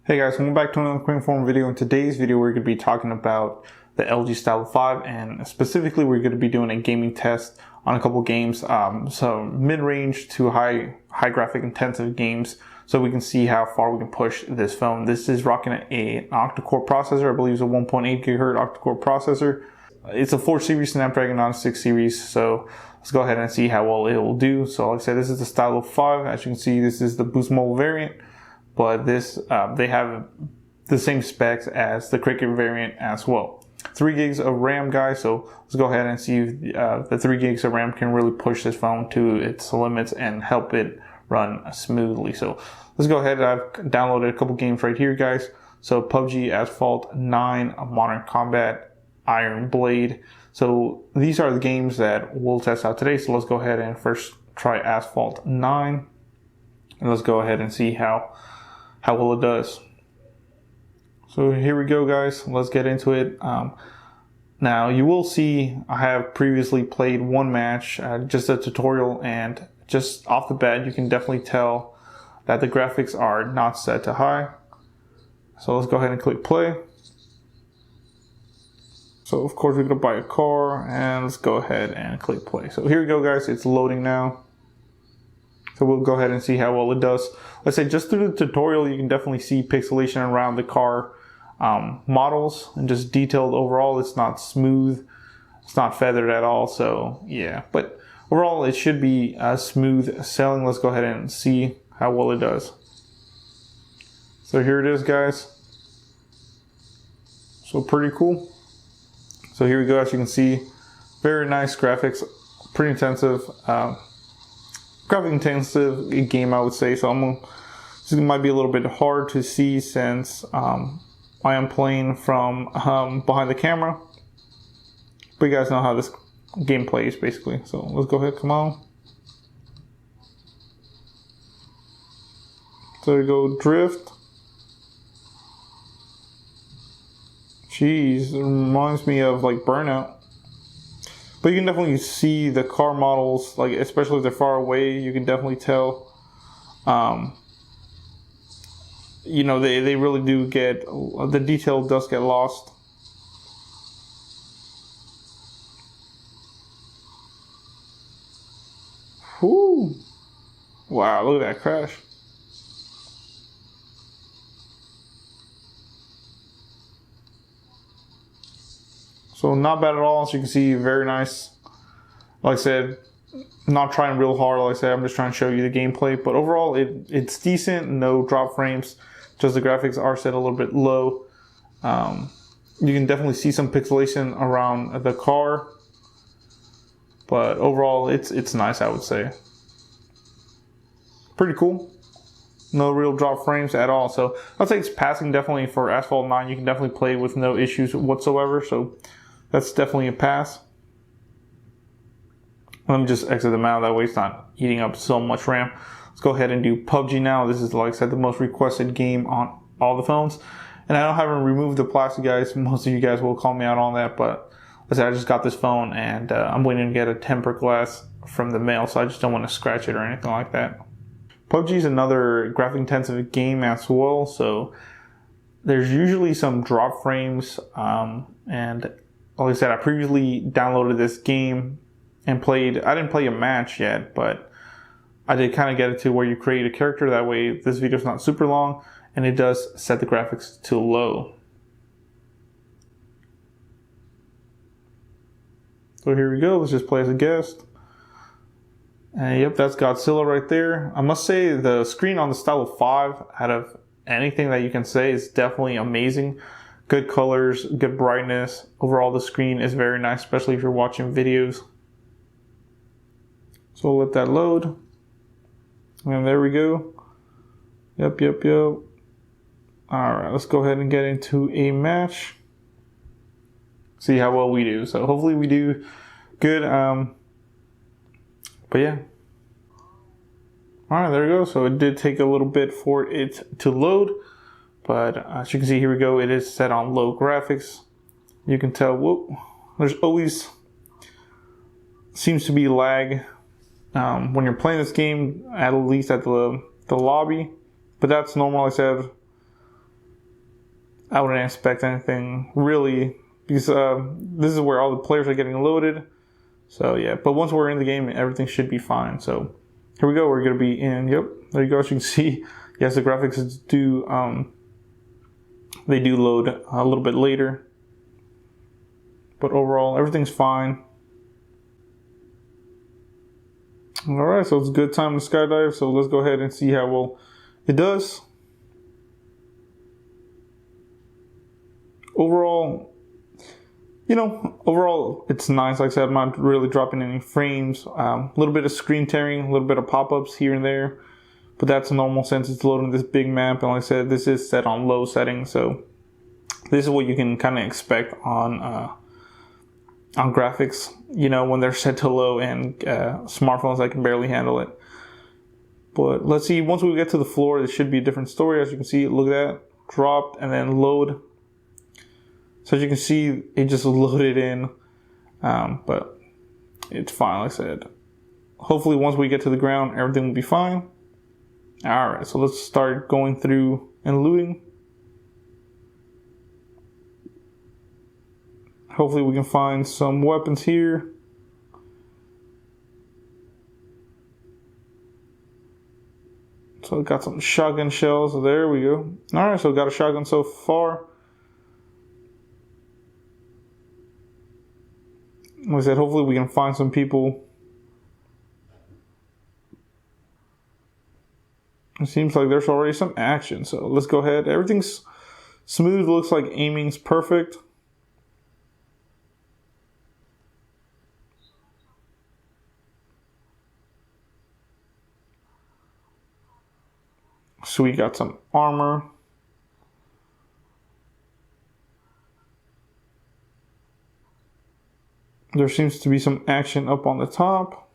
Hey guys, welcome back to another quick form video. In today's video, we're going to be talking about the LG Stylo 5, and specifically we're going to be doing a gaming test on a couple games, so mid-range to high graphic intensive games, so we can see how far we can push this phone. This is rocking an octa-core processor. I believe it's a 1.8 gigahertz octa-core processor. It's a 4 series Snapdragon, not a 6 series, so let's go ahead and see how well it will do. So like I said, this is the Stylo 5. As you can see, this is the Boost Mobile variant. But this, they have the same specs as the Cricket variant as well. 3 gigs of RAM, guys, so let's go ahead and see if the 3 gigs of RAM can really push this phone to its limits and help it run smoothly. So let's go ahead. I've downloaded a couple games right here, guys. So PUBG, Asphalt, 9, Modern Combat, Iron Blade. So these are the games that we'll test out today. So let's go ahead and first try Asphalt 9. And let's go ahead and see how well it does. So here we go, guys. Let's get into it. Now you will see I have previously played one match, just a tutorial, and just off the bat you can definitely tell that the graphics are not set to high. So let's go ahead and click play. So of course we're gonna buy a car, and let's go ahead and click play. So here we go, guys. It's loading now. So we'll go ahead and see how well it does. Let's say just through the tutorial, you can definitely see pixelation around the car models and just detailed overall. It's not smooth. It's not feathered at all. So yeah, but overall it should be smooth sailing. Let's go ahead and see how well it does. So here it is, guys. So pretty cool. So here we go. As you can see, very nice graphics, pretty intensive. Graphic intensive game, I would say. So this might be a little bit hard to see since I am playing from behind the camera, but you guys know how this game plays basically. So let's go ahead, come on. So there we go, drift. Jeez, it reminds me of like Burnout. But you can definitely see the car models, like especially if they're far away, you can definitely tell, you know, they really do get, the detail does get lost. Whoo! Wow, look at that crash. So not bad at all. As you can see, very nice. Like I said, not trying real hard. Like I said, I'm just trying to show you the gameplay. But overall, it's decent. No drop frames. Just the graphics are set a little bit low. You can definitely see some pixelation around the car. But overall, it's nice, I would say. Pretty cool. No real drop frames at all. So I'd say it's passing definitely for Asphalt 9. You can definitely play with no issues whatsoever. So that's definitely a pass. Let me just exit them out. That way it's not eating up so much RAM. Let's go ahead and do PUBG now. This is, like I said, the most requested game on all the phones. And I haven't removed the plastic, guys. Most of you guys will call me out on that. But like I said, I just got this phone and I'm waiting to get a tempered glass from the mail. So I just don't want to scratch it or anything like that. PUBG is another graphic intensive game as well. So there's usually some drop frames. And like I said, I previously downloaded this game and played. I didn't play a match yet, but I did kind of get it to where you create a character. That way this video is not super long, and it does set the graphics to low. So here we go. Let's just play as a guest. And yep, that's Godzilla right there. I must say the screen on the Stylo 5, out of anything that you can say, is definitely amazing. Good colors, good brightness. Overall, the screen is very nice, especially if you're watching videos. So we'll let that load. And there we go. Yep. Alright, let's go ahead and get into a match. See how well we do. So hopefully we do good. But yeah. Alright, there we go. So it did take a little bit for it to load. But as you can see, here we go. It is set on low graphics. You can tell, whoop, there's always seems to be lag when you're playing this game, at least at the lobby. But that's normal. Like I said, I wouldn't expect anything really, because this is where all the players are getting loaded. So yeah, but once we're in the game, everything should be fine. So here we go. We're gonna be in. Yep, there you go. As you can see, yes, the graphics do they do load a little bit later, but overall everything's fine. All right, so it's a good time to skydive. So let's go ahead and see how well it does. Overall, overall it's nice. Like I said, I'm not really dropping any frames. A little bit of screen tearing, a little bit of pop-ups here and there, but that's normal since it's loading this big map. And like I said, this is set on low settings, so this is what you can kind of expect on graphics. When they're set to low and smartphones that can barely handle it. But let's see. Once we get to the floor, this should be a different story. As you can see, look at that, dropped and then load. So as you can see, it just loaded in, but it's fine, like I said. Hopefully once we get to the ground, everything will be fine. All right, so let's start going through and looting. Hopefully we can find some weapons here. So I got some shotgun shells, so there we go. All right, so got a shotgun so far. Like I said, hopefully we can find some people. It seems like there's already some action, so let's go ahead. Everything's smooth, looks like aiming's perfect. So we got some armor. There seems to be some action up on the top.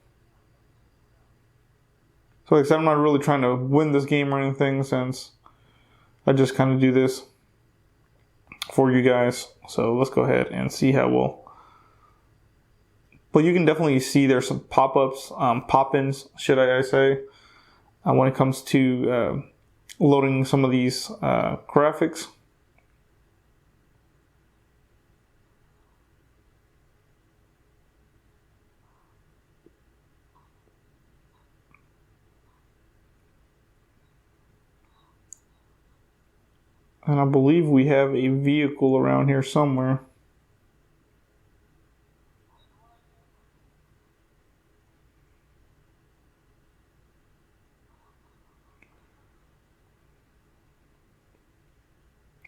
So like I said, I'm not really trying to win this game or anything, since I just kind of do this for you guys. So let's go ahead and see how well. But you can definitely see there's some pop-ups, pop-ins, should I say, when it comes to loading some of these graphics. And I believe we have a vehicle around here somewhere.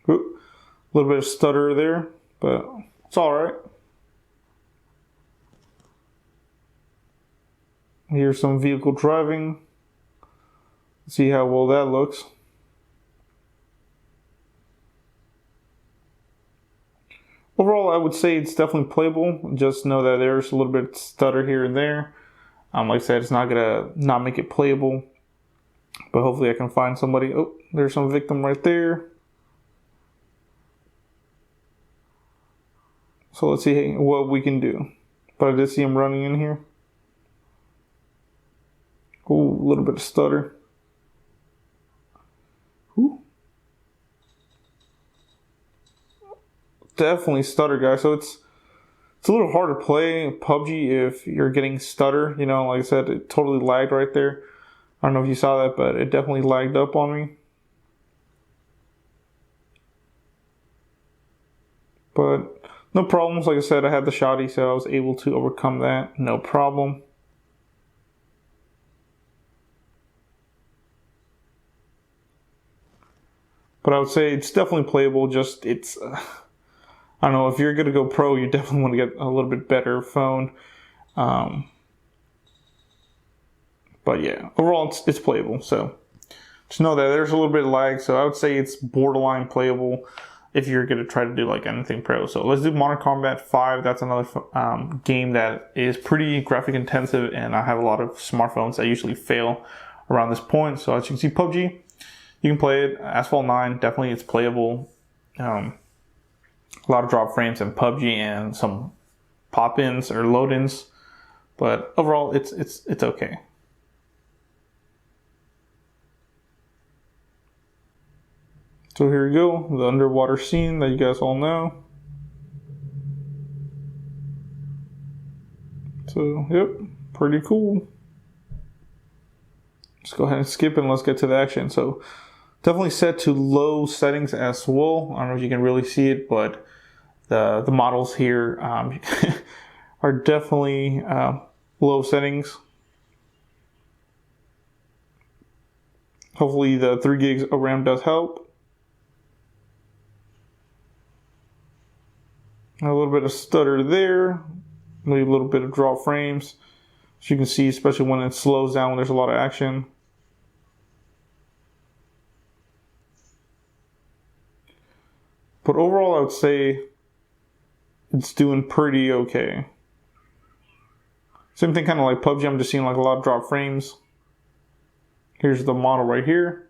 Ooh, a little bit of stutter there, but it's all right. Here's some vehicle driving. Let's see how well that looks. Overall, I would say it's definitely playable. Just know that there's a little bit of stutter here and there. Like I said, it's not gonna not make it playable, but hopefully I can find somebody. Oh, there's some victim right there. So let's see what we can do. But I did see him running in here. Ooh, a little bit of stutter. Ooh. Definitely stutter, guys. So it's a little hard to play PUBG if you're getting stutter. Like I said, it totally lagged right there. I don't know if you saw that, but it definitely lagged up on me. But no problems. Like I said, I had the shotty, so I was able to overcome that. No problem. But I would say it's definitely playable. Just it's, I don't know, if you're going to go pro, you definitely want to get a little bit better phone. But yeah, overall it's playable. So just know that there's a little bit of lag. So I would say it's borderline playable if you're going to try to do like anything pro. So let's do Modern Combat 5. That's another game that is pretty graphic intensive, and I have a lot of smartphones that usually fail around this point. So as you can see, PUBG, you can play it. Asphalt 9, definitely it's playable. A lot of drop frames in PUBG and some pop-ins or load-ins, but overall it's okay. So here we go, the underwater scene that you guys all know. So, yep, pretty cool. Let's go ahead and skip and let's get to the action. So, definitely set to low settings as well. I don't know if you can really see it, but the models here are definitely low settings. Hopefully the 3 gigs of RAM does help. A little bit of stutter there. Maybe a little bit of drop frames. As you can see, especially when it slows down when there's a lot of action. But overall, I would say it's doing pretty okay. Same thing kind of like PUBG, I'm just seeing like a lot of drop frames. Here's the model right here.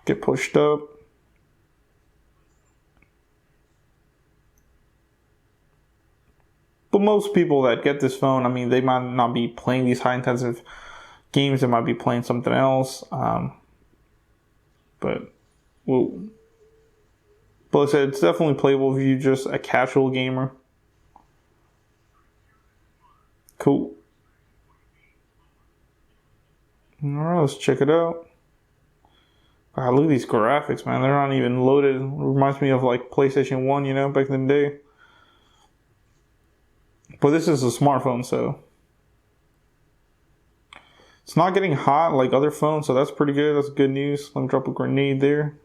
Get pushed up. But most people that get this phone, I mean, they might not be playing these high intensive games. They might be playing something else. But like I said, it's definitely playable if you're just a casual gamer. Cool. Alright, let's check it out. Wow, look at these graphics, man. They're not even loaded. It reminds me of like PlayStation 1, you know, back in the day. But this is a smartphone, so it's not getting hot like other phones, so that's pretty good. That's good news. Let me drop a grenade there.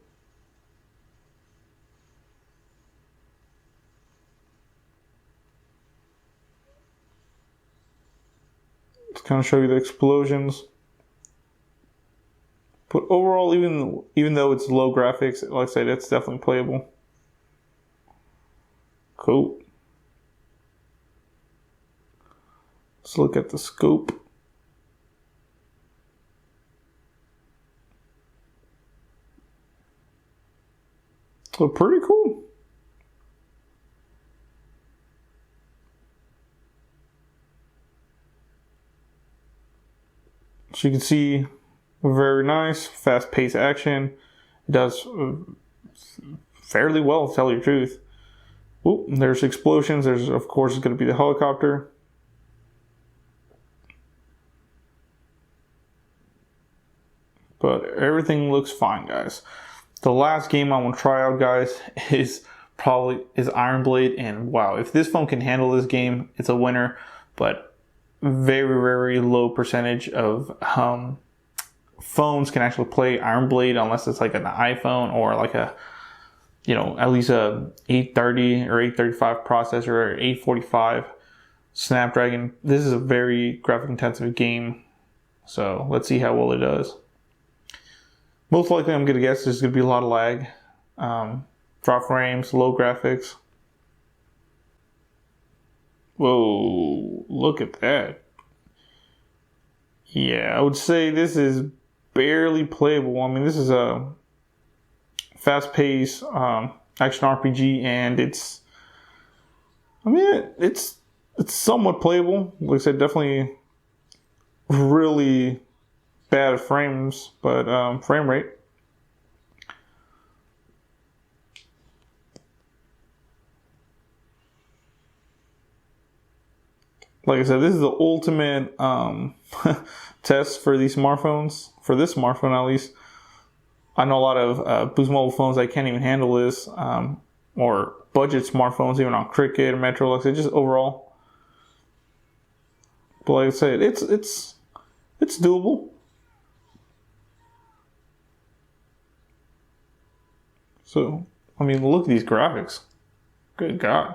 Let's kind of show you the explosions. But overall, even though it's low graphics, like I said, it's definitely playable. Cool. Let's look at the scope. So pretty cool. So you can see very nice, fast-paced action. It does fairly well, to tell you the truth. Ooh, there's explosions. There's, of course, going to be the helicopter. But everything looks fine, guys. The last game I want to try out, guys, is Iron Blade. And wow, if this phone can handle this game, it's a winner. But very, very low percentage of phones can actually play Iron Blade unless it's like an iPhone or like a, you know, at least a 830 or 835 processor or 845 snapdragon. This is a very graphic intensive game. So let's see how well it does. Most likely, I'm going to guess there's going to be a lot of lag, drop frames, low graphics. Whoa, look at that. Yeah, I would say this is barely playable. I mean, this is a fast-paced action RPG, and it's somewhat playable. Like I said, definitely really bad frames, but frame rate. Like I said, this is the ultimate test for these smartphones, for this smartphone at least. I know a lot of Boost Mobile phones that can't even handle this, or budget smartphones, even on Cricket or Metro, like I said, just overall. But like I said, it's doable. So, I mean, look at these graphics. Good God.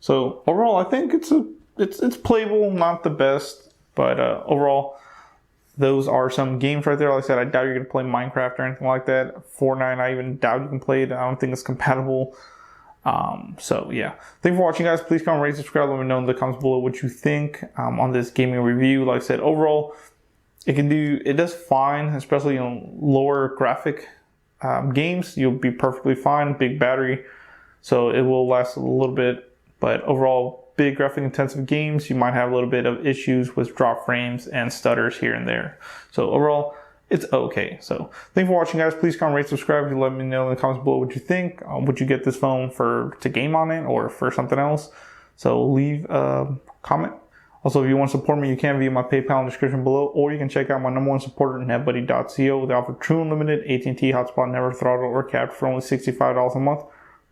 So overall, I think it's playable, not the best, but overall, those are some games right there. Like I said, I doubt you're gonna play Minecraft or anything like that. Fortnite, I even doubt you can play it. I don't think it's compatible. So yeah, thanks for watching, guys. Please comment, rate, subscribe. Let me know in the comments below what you think on this gaming review. Like I said, overall, it does fine, especially on lower graphic games. You'll be perfectly fine. Big battery, so it will last a little bit. But overall, big graphic intensive games, you might have a little bit of issues with drop frames and stutters here and there. So overall, it's okay. So thanks for watching, guys. Please comment, rate, subscribe. You let me know in the comments below what you think. Would you get this phone to game on it or for something else? So leave a comment. Also, if you want to support me, you can via my PayPal in the description below, or you can check out my #1 supporter, netbuddy.co. They offer true unlimited AT&T Hotspot, never throttle or capped, for only $65 a month.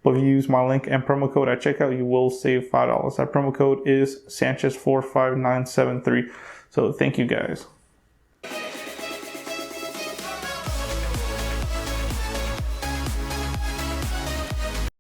But if you use my link and promo code at checkout, you will save $5. That promo code is Sanchez45973. So thank you, guys.